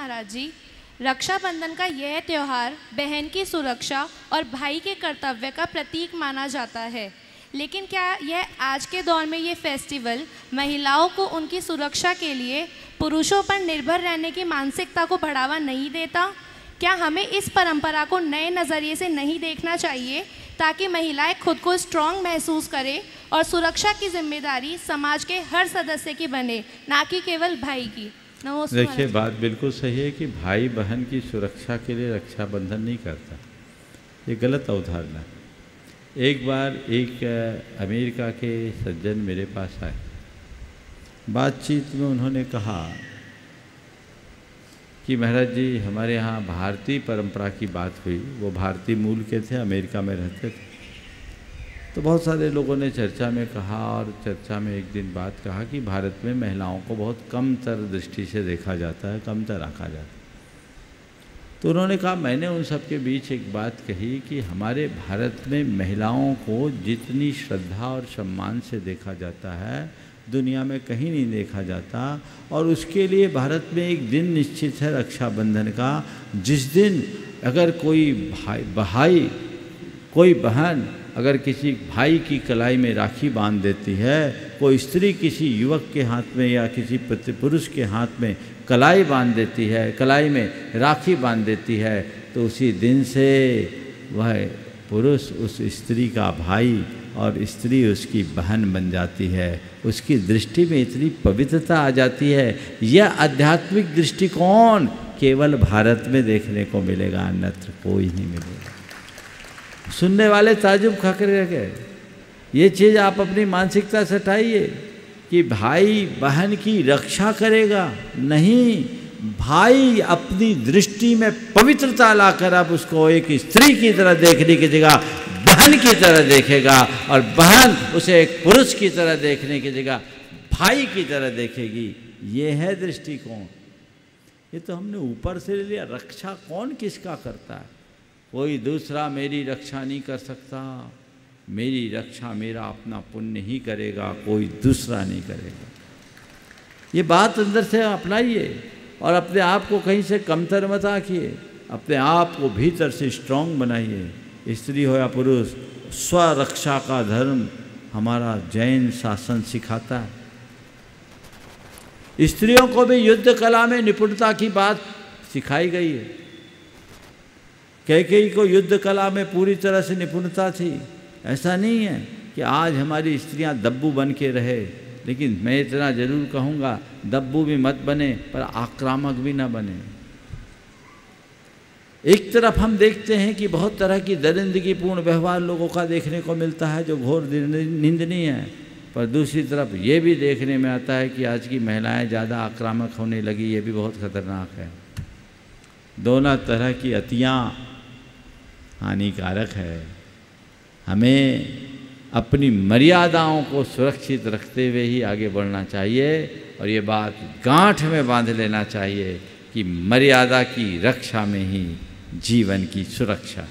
महाराज जी, रक्षाबंधन का यह त्यौहार बहन की सुरक्षा और भाई के कर्तव्य का प्रतीक माना जाता है, लेकिन क्या यह आज के दौर में ये फेस्टिवल महिलाओं को उनकी सुरक्षा के लिए पुरुषों पर निर्भर रहने की मानसिकता को बढ़ावा नहीं देता? क्या हमें इस परंपरा को नए नज़रिए से नहीं देखना चाहिए ताकि महिलाएं खुद को स्ट्रॉन्ग महसूस करें और सुरक्षा की जिम्मेदारी समाज के हर सदस्य की बने, ना कि केवल भाई की? नमस्ते। देखिए, बात बिल्कुल सही है कि भाई बहन की सुरक्षा के लिए रक्षाबंधन नहीं करता, ये गलत अवधारणा है। एक बार एक अमेरिका के सज्जन मेरे पास आए, बातचीत में उन्होंने कहा कि महाराज जी, हमारे यहाँ भारतीय परंपरा की बात हुई। वो भारतीय मूल के थे, अमेरिका में रहते थे। तो बहुत सारे लोगों ने चर्चा में कहा, और चर्चा में एक दिन बात कहा कि भारत में महिलाओं को बहुत कमतर दृष्टि से देखा जाता है, कमतर आंका जाता है। तो उन्होंने कहा, मैंने उन सब के बीच एक बात कही कि हमारे भारत में महिलाओं को जितनी श्रद्धा और सम्मान से देखा जाता है, दुनिया में कहीं नहीं देखा जाता। और उसके लिए भारत में एक दिन निश्चित है रक्षाबंधन का, जिस दिन अगर कोई बहन अगर किसी भाई की कलाई में राखी बांध देती है, कोई स्त्री किसी युवक के हाथ में या किसी पुरुष के हाथ में कलाई बांध देती है, कलाई में राखी बांध देती है, तो उसी दिन से वह पुरुष उस स्त्री का भाई और स्त्री उसकी बहन बन जाती है। उसकी दृष्टि में इतनी पवित्रता आ जाती है। यह आध्यात्मिक दृष्टिकोण केवल भारत में देखने को मिलेगा, अन्यत्र कोई नहीं मिलेगा। सुनने वाले ताजुब खाकर रह गए। ये चीज़ आप अपनी मानसिकता से हटाइए कि भाई बहन की रक्षा करेगा, नहीं, भाई अपनी दृष्टि में पवित्रता लाकर अब उसको एक स्त्री की तरह देखने की जगह बहन की तरह देखेगा, और बहन उसे एक पुरुष की तरह देखने की जगह भाई की तरह देखेगी। ये है दृष्टिकोण। ये तो हमने ऊपर से ले लिया। रक्षा कौन किसका करता है? कोई दूसरा मेरी रक्षा नहीं कर सकता। मेरी रक्षा मेरा अपना पुण्य ही करेगा, कोई दूसरा नहीं करेगा। ये बात अंदर से अपनाइए और अपने आप को कहीं से कमतर मत आंकिए। अपने आप को भीतर से स्ट्रांग बनाइए। स्त्री हो या पुरुष, स्वरक्षा का धर्म हमारा जैन शासन सिखाता है। स्त्रियों को भी युद्ध कला में निपुणता की बात सिखाई गई है। कैकेयी को युद्ध कला में पूरी तरह से निपुणता थी। ऐसा नहीं है कि आज हमारी स्त्रियां दब्बू बन के रहे, लेकिन मैं इतना जरूर कहूँगा, दब्बू भी मत बने पर आक्रामक भी ना बने। एक तरफ हम देखते हैं कि बहुत तरह की दरिंदगीपूर्ण व्यवहार लोगों का देखने को मिलता है जो घोर निंदनीय है, पर दूसरी तरफ ये भी देखने में आता है कि आज की महिलाएं ज़्यादा आक्रामक होने लगी। ये भी बहुत खतरनाक है। दोनों तरह की अतियाँ हानिकारक है। हमें अपनी मर्यादाओं को सुरक्षित रखते हुए ही आगे बढ़ना चाहिए, और ये बात गांठ में बांध लेना चाहिए कि मर्यादा की रक्षा में ही जीवन की सुरक्षा।